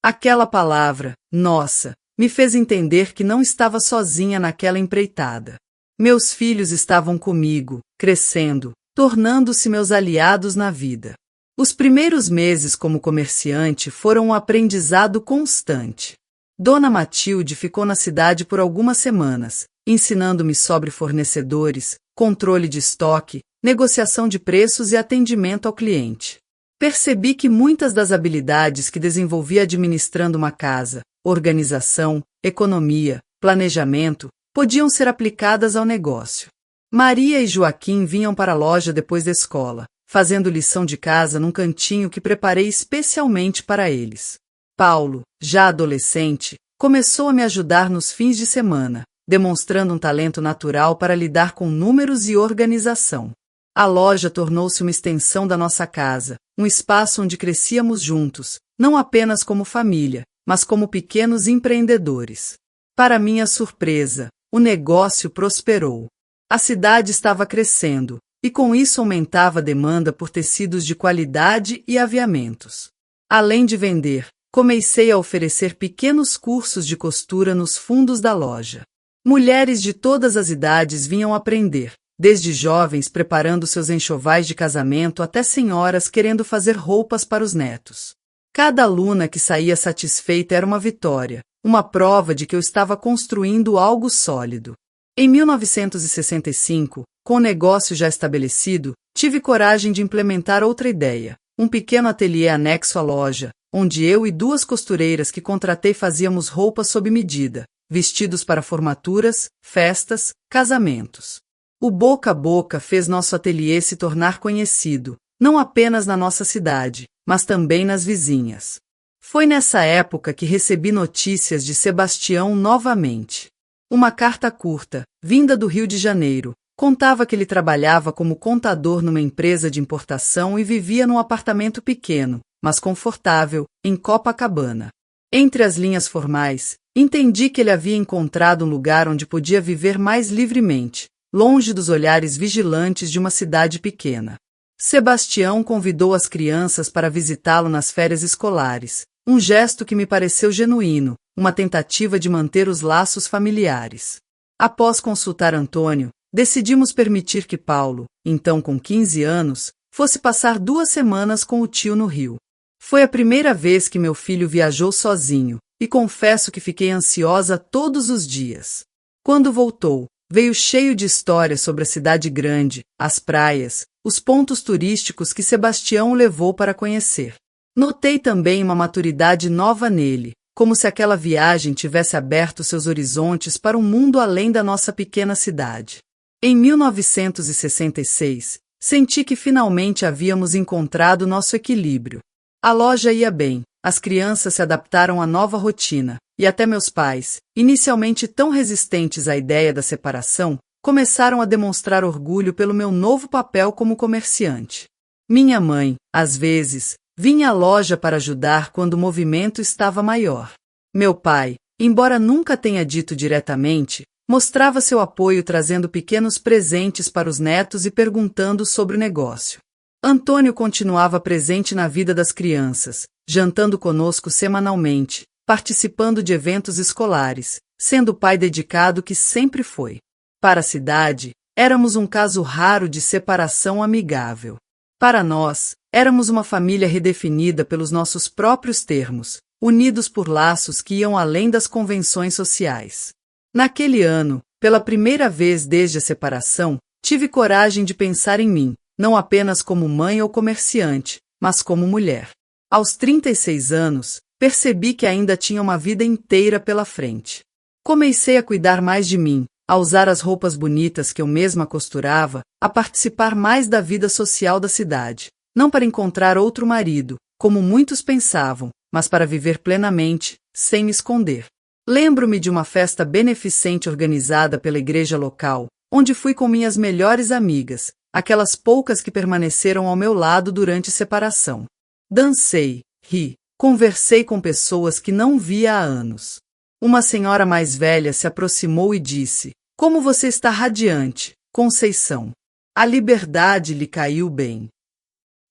Aquela palavra, nossa, me fez entender que não estava sozinha naquela empreitada. Meus filhos estavam comigo, crescendo, tornando-se meus aliados na vida. Os primeiros meses como comerciante foram um aprendizado constante. Dona Matilde ficou na cidade por algumas semanas, ensinando-me sobre fornecedores, controle de estoque, negociação de preços e atendimento ao cliente. Percebi que muitas das habilidades que desenvolvi administrando uma casa, organização, economia, planejamento, podiam ser aplicadas ao negócio. Maria e Joaquim vinham para a loja depois da escola, fazendo lição de casa num cantinho que preparei especialmente para eles. Paulo, já adolescente, começou a me ajudar nos fins de semana, demonstrando um talento natural para lidar com números e organização. A loja tornou-se uma extensão da nossa casa, um espaço onde crescíamos juntos, não apenas como família, mas como pequenos empreendedores. Para minha surpresa, o negócio prosperou. A cidade estava crescendo, e com isso aumentava a demanda por tecidos de qualidade e aviamentos. Além de vender, comecei a oferecer pequenos cursos de costura nos fundos da loja. Mulheres de todas as idades vinham aprender, desde jovens preparando seus enxovais de casamento até senhoras querendo fazer roupas para os netos. Cada aluna que saía satisfeita era uma vitória, uma prova de que eu estava construindo algo sólido. Em 1965, com o negócio já estabelecido, tive coragem de implementar outra ideia, um pequeno ateliê anexo à loja, onde eu e 2 costureiras que contratei fazíamos roupas sob medida, vestidos para formaturas, festas, casamentos. O boca a boca fez nosso ateliê se tornar conhecido, não apenas na nossa cidade, mas também nas vizinhas. Foi nessa época que recebi notícias de Sebastião novamente. Uma carta curta, vinda do Rio de Janeiro, contava que ele trabalhava como contador numa empresa de importação e vivia num apartamento pequeno, mas confortável, em Copacabana. Entre as linhas formais, entendi que ele havia encontrado um lugar onde podia viver mais livremente, longe dos olhares vigilantes de uma cidade pequena. Sebastião convidou as crianças para visitá-lo nas férias escolares, um gesto que me pareceu genuíno, uma tentativa de manter os laços familiares. Após consultar Antônio, decidimos permitir que Paulo, então com 15 anos, fosse passar 2 semanas com o tio no Rio. Foi a primeira vez que meu filho viajou sozinho, e confesso que fiquei ansiosa todos os dias. Quando voltou, veio cheio de histórias sobre a cidade grande, as praias, os pontos turísticos que Sebastião o levou para conhecer. Notei também uma maturidade nova nele, como se aquela viagem tivesse aberto seus horizontes para um mundo além da nossa pequena cidade. Em 1966, senti que finalmente havíamos encontrado nosso equilíbrio. A loja ia bem, as crianças se adaptaram à nova rotina, e até meus pais, inicialmente tão resistentes à ideia da separação, começaram a demonstrar orgulho pelo meu novo papel como comerciante. Minha mãe, às vezes, vinha à loja para ajudar quando o movimento estava maior. Meu pai, embora nunca tenha dito diretamente, mostrava seu apoio trazendo pequenos presentes para os netos e perguntando sobre o negócio. Antônio continuava presente na vida das crianças, jantando conosco semanalmente, participando de eventos escolares, sendo o pai dedicado que sempre foi. Para a cidade, éramos um caso raro de separação amigável. Para nós, éramos uma família redefinida pelos nossos próprios termos, unidos por laços que iam além das convenções sociais. Naquele ano, pela primeira vez desde a separação, tive coragem de pensar em mim, não apenas como mãe ou comerciante, mas como mulher. Aos 36 anos, percebi que ainda tinha uma vida inteira pela frente. Comecei a cuidar mais de mim, a usar as roupas bonitas que eu mesma costurava, a participar mais da vida social da cidade, não para encontrar outro marido, como muitos pensavam, mas para viver plenamente, sem me esconder. Lembro-me de uma festa beneficente organizada pela igreja local, onde fui com minhas melhores amigas, aquelas poucas que permaneceram ao meu lado durante a separação. Dancei, ri, conversei com pessoas que não via há anos. Uma senhora mais velha se aproximou e disse: "Como você está radiante, Conceição." A liberdade lhe caiu bem.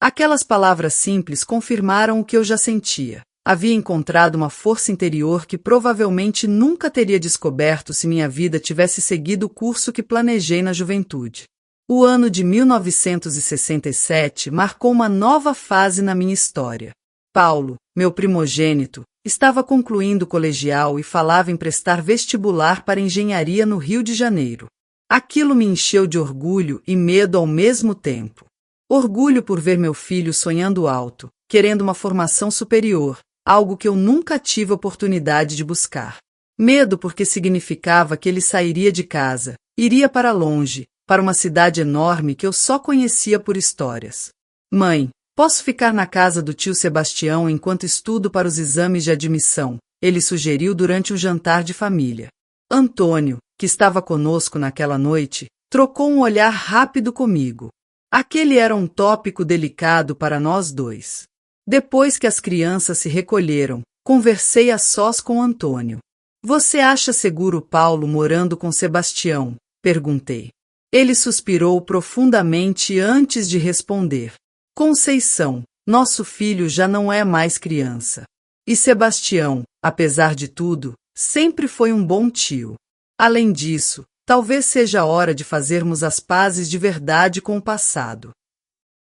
Aquelas palavras simples confirmaram o que eu já sentia. Havia encontrado uma força interior que provavelmente nunca teria descoberto se minha vida tivesse seguido o curso que planejei na juventude. O ano de 1967 marcou uma nova fase na minha história. Paulo, meu primogênito, estava concluindo o colegial e falava em prestar vestibular para engenharia no Rio de Janeiro. Aquilo me encheu de orgulho e medo ao mesmo tempo. Orgulho por ver meu filho sonhando alto, querendo uma formação superior, algo que eu nunca tive oportunidade de buscar. Medo porque significava que ele sairia de casa, iria para longe, para uma cidade enorme que eu só conhecia por histórias. Mãe, posso ficar na casa do tio Sebastião enquanto estudo para os exames de admissão, ele sugeriu durante um jantar de família. Antônio, que estava conosco naquela noite, trocou um olhar rápido comigo. Aquele era um tópico delicado para nós dois. Depois que as crianças se recolheram, conversei a sós com Antônio. Você acha seguro Paulo morando com Sebastião? Perguntei. Ele suspirou profundamente antes de responder. Conceição, nosso filho já não é mais criança. E Sebastião, apesar de tudo, sempre foi um bom tio. Além disso, talvez seja a hora de fazermos as pazes de verdade com o passado.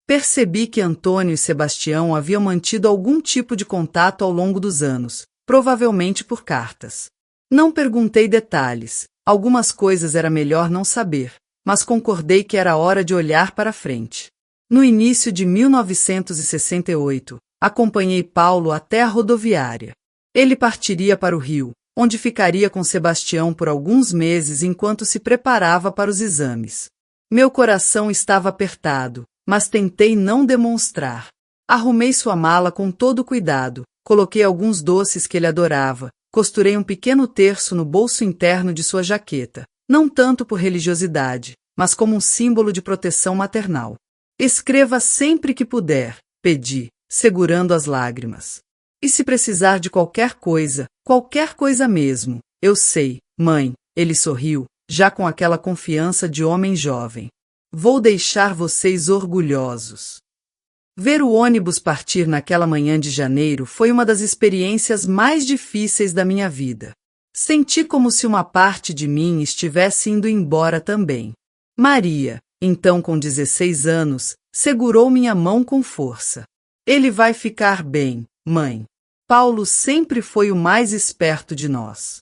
Percebi que Antônio e Sebastião haviam mantido algum tipo de contato ao longo dos anos, provavelmente por cartas. Não perguntei detalhes, algumas coisas era melhor não saber, mas concordei que era hora de olhar para frente. No início de 1968, acompanhei Paulo até a rodoviária. Ele partiria para o Rio, onde ficaria com Sebastião por alguns meses enquanto se preparava para os exames. Meu coração estava apertado, mas tentei não demonstrar. Arrumei sua mala com todo cuidado, coloquei alguns doces que ele adorava, costurei um pequeno terço no bolso interno de sua jaqueta, não tanto por religiosidade, mas como um símbolo de proteção maternal. Escreva sempre que puder, pedi, segurando as lágrimas. E se precisar de qualquer coisa mesmo, eu sei, mãe, ele sorriu, já com aquela confiança de homem jovem. Vou deixar vocês orgulhosos. Ver o ônibus partir naquela manhã de janeiro foi uma das experiências mais difíceis da minha vida. Senti como se uma parte de mim estivesse indo embora também. Maria, então com 16 anos, segurou minha mão com força. Ele vai ficar bem, mãe. Paulo sempre foi o mais esperto de nós.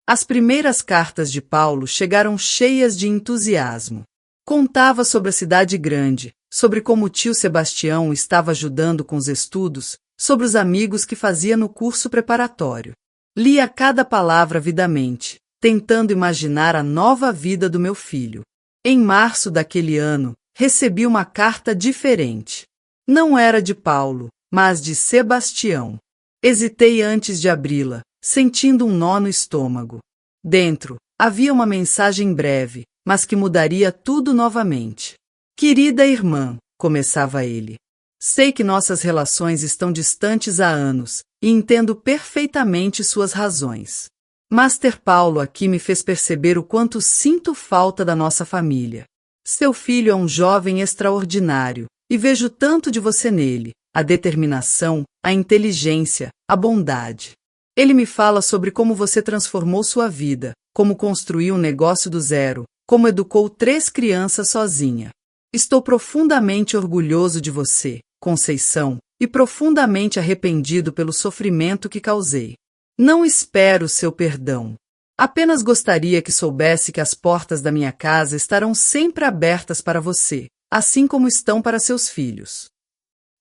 As primeiras cartas de Paulo chegaram cheias de entusiasmo. Contava sobre a cidade grande, sobre como o tio Sebastião estava ajudando com os estudos, sobre os amigos que fazia no curso preparatório. Lia cada palavra avidamente, tentando imaginar a nova vida do meu filho. Em março daquele ano, recebi uma carta diferente. Não era de Paulo, mas de Sebastião. Hesitei antes de abri-la, sentindo um nó no estômago. Dentro, havia uma mensagem breve, mas que mudaria tudo novamente. Querida irmã, começava ele. Sei que nossas relações estão distantes há anos, e entendo perfeitamente suas razões. Master Paulo aqui me fez perceber o quanto sinto falta da nossa família. Seu filho é um jovem extraordinário, e vejo tanto de você nele, a determinação, a inteligência, a bondade. Ele me fala sobre como você transformou sua vida, como construiu um negócio do zero, como educou 3 crianças sozinha. Estou profundamente orgulhoso de você, Conceição, e profundamente arrependido pelo sofrimento que causei. Não espero seu perdão. Apenas gostaria que soubesse que as portas da minha casa estarão sempre abertas para você, assim como estão para seus filhos.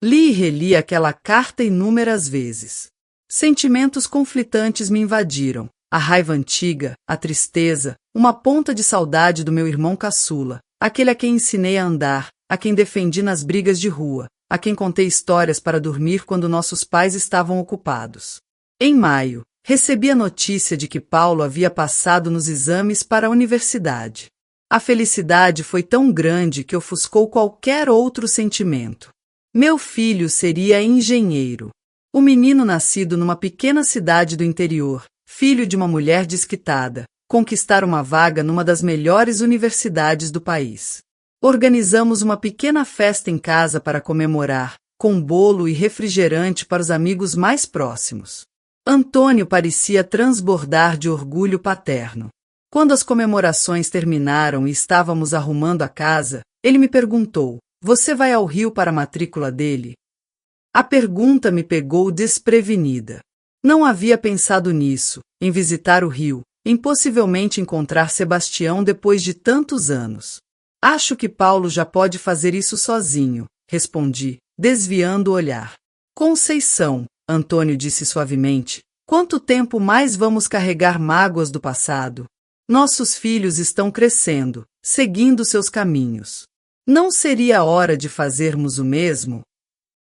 Li e reli aquela carta inúmeras vezes. Sentimentos conflitantes me invadiram. A raiva antiga, a tristeza, uma ponta de saudade do meu irmão caçula, aquele a quem ensinei a andar, a quem defendi nas brigas de rua, a quem contei histórias para dormir quando nossos pais estavam ocupados. Em maio, recebi a notícia de que Paulo havia passado nos exames para a universidade. A felicidade foi tão grande que ofuscou qualquer outro sentimento. Meu filho seria engenheiro. O menino nascido numa pequena cidade do interior, filho de uma mulher desquitada, conquistar uma vaga numa das melhores universidades do país. Organizamos uma pequena festa em casa para comemorar, com bolo e refrigerante para os amigos mais próximos. Antônio parecia transbordar de orgulho paterno. Quando as comemorações terminaram e estávamos arrumando a casa, ele me perguntou: "Você vai ao Rio para a matrícula dele?" A pergunta me pegou desprevenida. Não havia pensado nisso, em visitar o Rio, em possivelmente encontrar Sebastião depois de tantos anos. "Acho que Paulo já pode fazer isso sozinho", respondi, desviando o olhar. "Conceição", Antônio disse suavemente, "quanto tempo mais vamos carregar mágoas do passado? Nossos filhos estão crescendo, seguindo seus caminhos. Não seria hora de fazermos o mesmo?"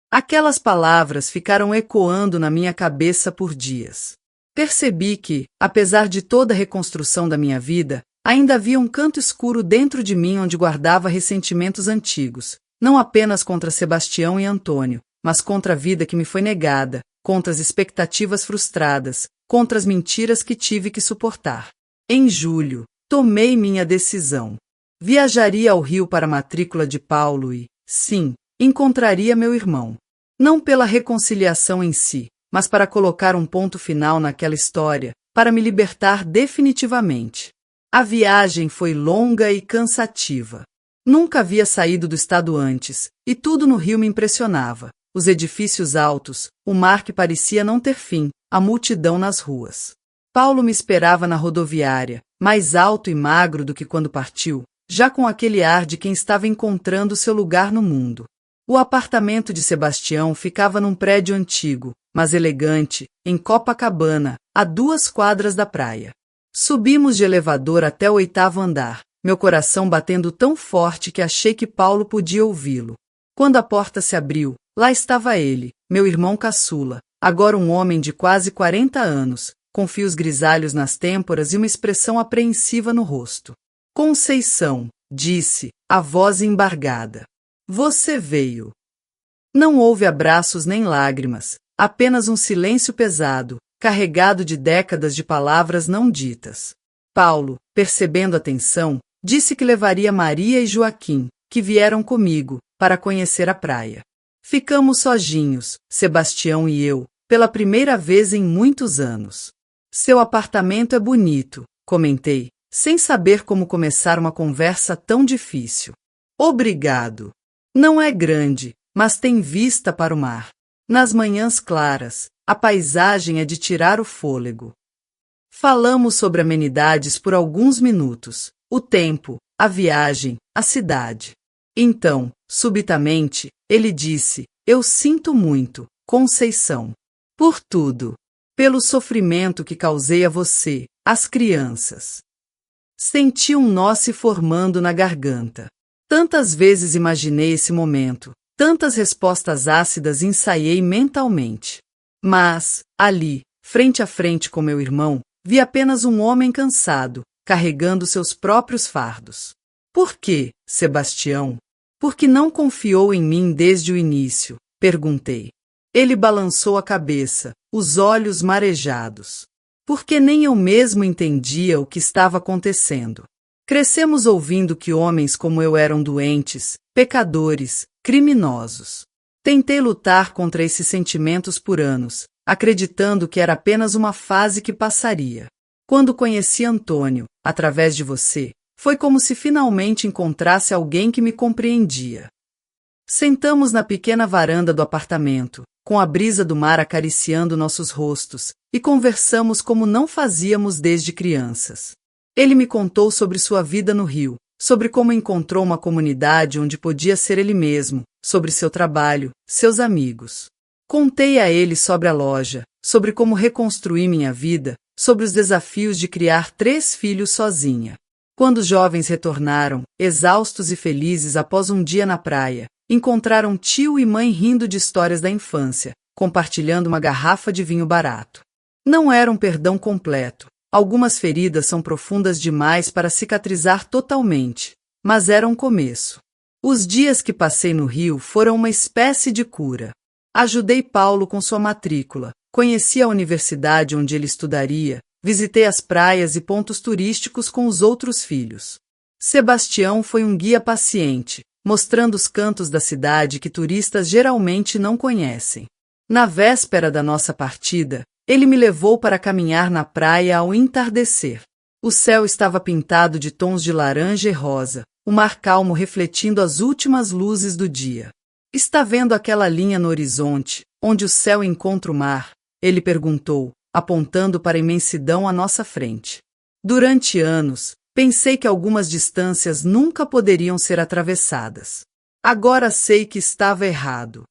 Aquelas palavras ficaram ecoando na minha cabeça por dias. Percebi que, apesar de toda a reconstrução da minha vida, ainda havia um canto escuro dentro de mim onde guardava ressentimentos antigos, não apenas contra Sebastião e Antônio, mas contra a vida que me foi negada, contra as expectativas frustradas, contra as mentiras que tive que suportar. Em julho, tomei minha decisão. Viajaria ao Rio para a matrícula de Paulo e, sim, encontraria meu irmão. Não pela reconciliação em si, mas para colocar um ponto final naquela história, para me libertar definitivamente. A viagem foi longa e cansativa. Nunca havia saído do estado antes, e tudo no Rio me impressionava. Os edifícios altos, o mar que parecia não ter fim, a multidão nas ruas. Paulo me esperava na rodoviária, mais alto e magro do que quando partiu, já com aquele ar de quem estava encontrando seu lugar no mundo. O apartamento de Sebastião ficava num prédio antigo, mas elegante, em Copacabana, a 2 quadras da praia. Subimos de elevador até o 8º andar, meu coração batendo tão forte que achei que Paulo podia ouvi-lo. Quando a porta se abriu, lá estava ele, meu irmão caçula, agora um homem de quase 40 anos, com fios grisalhos nas têmporas e uma expressão apreensiva no rosto. "Conceição", disse, a voz embargada. "Você veio." Não houve abraços nem lágrimas, apenas um silêncio pesado, carregado de décadas de palavras não ditas. Paulo, percebendo a tensão, disse que levaria Maria e Joaquim, que vieram comigo, para conhecer a praia. Ficamos sozinhos, Sebastião e eu, pela primeira vez em muitos anos. "Seu apartamento é bonito", comentei, sem saber como começar uma conversa tão difícil. "Obrigado. Não é grande, mas tem vista para o mar. Nas manhãs claras, a paisagem é de tirar o fôlego." Falamos sobre amenidades por alguns minutos, o tempo, a viagem, a cidade. Então, subitamente, ele disse: "Eu sinto muito, Conceição. Por tudo. Pelo sofrimento que causei a você, às crianças." Senti um nó se formando na garganta. Tantas vezes imaginei esse momento, tantas respostas ácidas ensaiei mentalmente. Mas, ali, frente a frente com meu irmão, vi apenas um homem cansado, carregando seus próprios fardos. "Por quê, Sebastião? Por que não confiou em mim desde o início?" perguntei. Ele balançou a cabeça, os olhos marejados. Porque nem eu mesmo entendia o que estava acontecendo. Crescemos ouvindo que homens como eu eram doentes, pecadores, criminosos. Tentei lutar contra esses sentimentos por anos, acreditando que era apenas uma fase que passaria. Quando conheci Antônio, através de você, foi como se finalmente encontrasse alguém que me compreendia. Sentamos na pequena varanda do apartamento, com a brisa do mar acariciando nossos rostos, e conversamos como não fazíamos desde crianças. Ele me contou sobre sua vida no Rio, sobre como encontrou uma comunidade onde podia ser ele mesmo, sobre seu trabalho, seus amigos. Contei a ele sobre a loja, sobre como reconstruí minha vida, sobre os desafios de criar 3 filhos sozinha. Quando os jovens retornaram, exaustos e felizes após um dia na praia, encontraram tio e mãe rindo de histórias da infância, compartilhando uma garrafa de vinho barato. Não era um perdão completo. Algumas feridas são profundas demais para cicatrizar totalmente, mas era um começo. Os dias que passei no Rio foram uma espécie de cura. Ajudei Paulo com sua matrícula, conheci a universidade onde ele estudaria, visitei as praias e pontos turísticos com os outros filhos. Sebastião foi um guia paciente, mostrando os cantos da cidade que turistas geralmente não conhecem. Na véspera da nossa partida, ele me levou para caminhar na praia ao entardecer. O céu estava pintado de tons de laranja e rosa, o mar calmo refletindo as últimas luzes do dia. Está vendo aquela linha no horizonte, onde o céu encontra o mar? Ele perguntou, apontando para a imensidão à nossa frente. Durante anos, pensei que algumas distâncias nunca poderiam ser atravessadas. Agora sei que estava errado.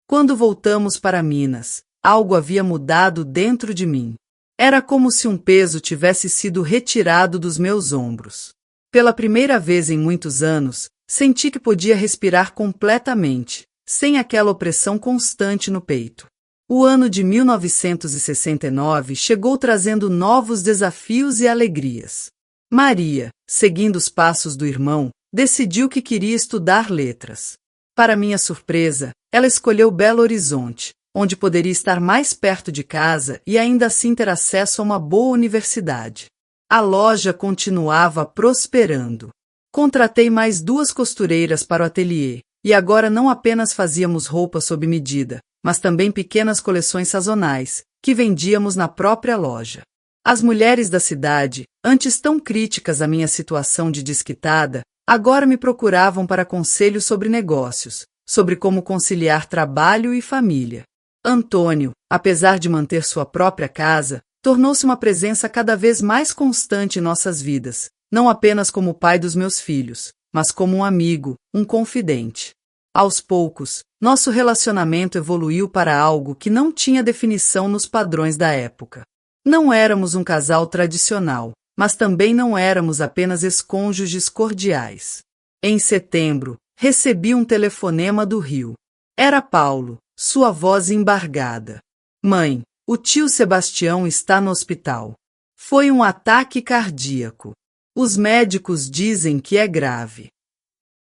Quando voltamos para Minas, algo havia mudado dentro de mim. Era como se um peso tivesse sido retirado dos meus ombros. Pela primeira vez em muitos anos, senti que podia respirar completamente, sem aquela opressão constante no peito. O ano de 1969 chegou trazendo novos desafios e alegrias. Maria, seguindo os passos do irmão, decidiu que queria estudar letras. Para minha surpresa, ela escolheu Belo Horizonte, onde poderia estar mais perto de casa e ainda assim ter acesso a uma boa universidade. A loja continuava prosperando. Contratei mais 2 costureiras para o ateliê, e agora não apenas fazíamos roupas sob medida, mas também pequenas coleções sazonais, que vendíamos na própria loja. As mulheres da cidade, antes tão críticas à minha situação de desquitada, agora me procuravam para conselhos sobre negócios, sobre como conciliar trabalho e família. Antônio, apesar de manter sua própria casa, tornou-se uma presença cada vez mais constante em nossas vidas, não apenas como o pai dos meus filhos, mas como um amigo, um confidente. Aos poucos, nosso relacionamento evoluiu para algo que não tinha definição nos padrões da época. Não éramos um casal tradicional, mas também não éramos apenas ex-cônjuges cordiais. Em setembro, recebi um telefonema do Rio. Era Paulo, sua voz embargada. Mãe, o tio Sebastião está no hospital. Foi um ataque cardíaco. Os médicos dizem que é grave.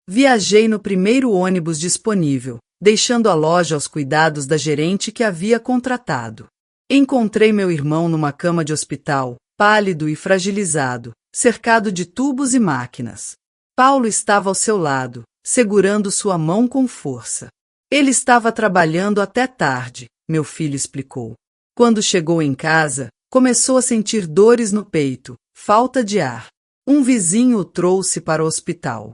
Viajei no primeiro ônibus disponível, deixando a loja aos cuidados da gerente que havia contratado. Encontrei meu irmão numa cama de hospital, pálido e fragilizado, cercado de tubos e máquinas. Paulo estava ao seu lado, segurando sua mão com força. Ele estava trabalhando até tarde, meu filho explicou. Quando chegou em casa, começou a sentir dores no peito, falta de ar. Um vizinho o trouxe para o hospital.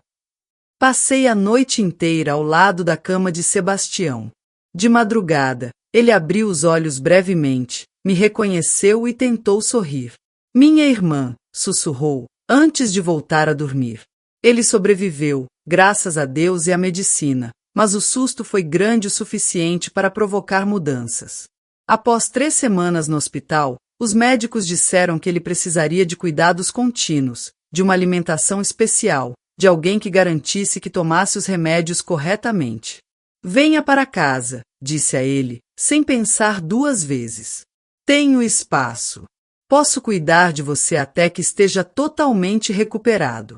Passei a noite inteira ao lado da cama de Sebastião. De madrugada, ele abriu os olhos brevemente, me reconheceu e tentou sorrir. Minha irmã, sussurrou, antes de voltar a dormir. Ele sobreviveu, graças a Deus e à medicina, mas o susto foi grande o suficiente para provocar mudanças. Após 3 semanas no hospital, os médicos disseram que ele precisaria de cuidados contínuos, de uma alimentação especial, de alguém que garantisse que tomasse os remédios corretamente. Venha para casa, disse a ele, sem pensar 2 vezes. Tenho espaço. Posso cuidar de você até que esteja totalmente recuperado.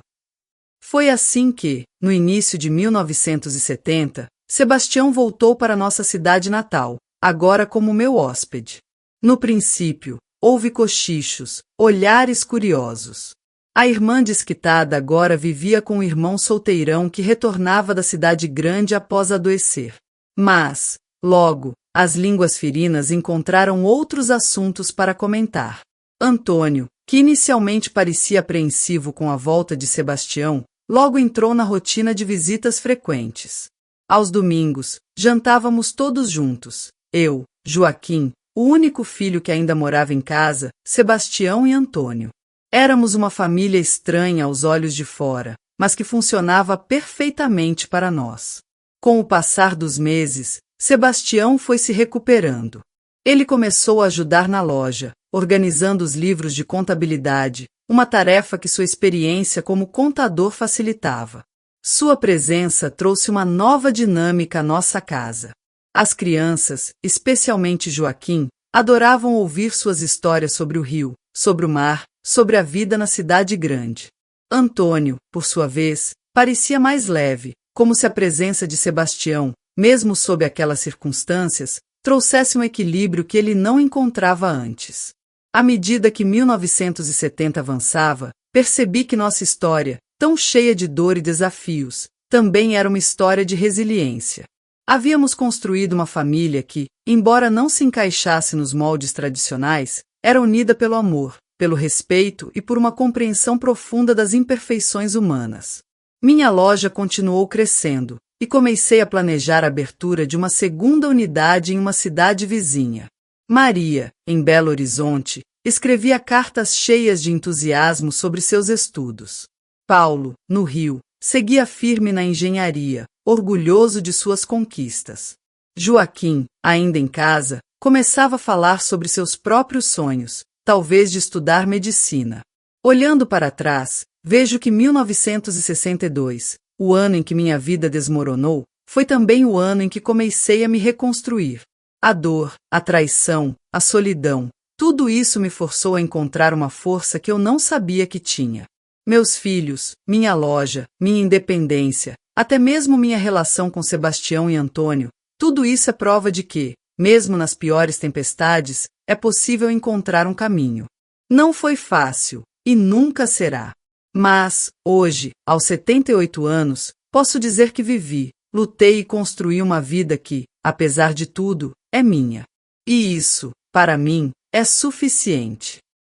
Foi assim que, no início de 1970, Sebastião voltou para nossa cidade natal, agora como meu hóspede. No princípio, houve cochichos, olhares curiosos. A irmã desquitada agora vivia com o irmão solteirão que retornava da cidade grande após adoecer. Mas, logo, as línguas ferinas encontraram outros assuntos para comentar. Antônio, que inicialmente parecia apreensivo com a volta de Sebastião, logo entrou na rotina de visitas frequentes. Aos domingos, jantávamos todos juntos, eu, Joaquim, o único filho que ainda morava em casa, Sebastião e Antônio. Éramos uma família estranha aos olhos de fora, mas que funcionava perfeitamente para nós. Com o passar dos meses, Sebastião foi se recuperando. Ele começou a ajudar na loja, organizando os livros de contabilidade, uma tarefa que sua experiência como contador facilitava. Sua presença trouxe uma nova dinâmica à nossa casa. As crianças, especialmente Joaquim, adoravam ouvir suas histórias sobre o rio, sobre o mar, sobre a vida na cidade grande. Antônio, por sua vez, parecia mais leve, como se a presença de Sebastião, mesmo sob aquelas circunstâncias, trouxesse um equilíbrio que ele não encontrava antes. À medida que 1970 avançava, percebi que nossa história, tão cheia de dor e desafios, também era uma história de resiliência. Havíamos construído uma família que, embora não se encaixasse nos moldes tradicionais, era unida pelo amor, pelo respeito e por uma compreensão profunda das imperfeições humanas. Minha loja continuou crescendo, e comecei a planejar a abertura de uma segunda unidade em uma cidade vizinha. Maria, em Belo Horizonte, escrevia cartas cheias de entusiasmo sobre seus estudos. Paulo, no Rio, seguia firme na engenharia, orgulhoso de suas conquistas. Joaquim, ainda em casa, começava a falar sobre seus próprios sonhos, talvez de estudar medicina. Olhando para trás, vejo que 1962, o ano em que minha vida desmoronou, foi também o ano em que comecei a me reconstruir. A dor, a traição, a solidão, tudo isso me forçou a encontrar uma força que eu não sabia que tinha. Meus filhos, minha loja, minha independência, até mesmo minha relação com Sebastião e Antônio, tudo isso é prova de que, mesmo nas piores tempestades, é possível encontrar um caminho. Não foi fácil, e nunca será. Mas, hoje, aos 78 anos, posso dizer que vivi, lutei e construí uma vida que, apesar de tudo, é minha. E isso, para mim, é suficiente.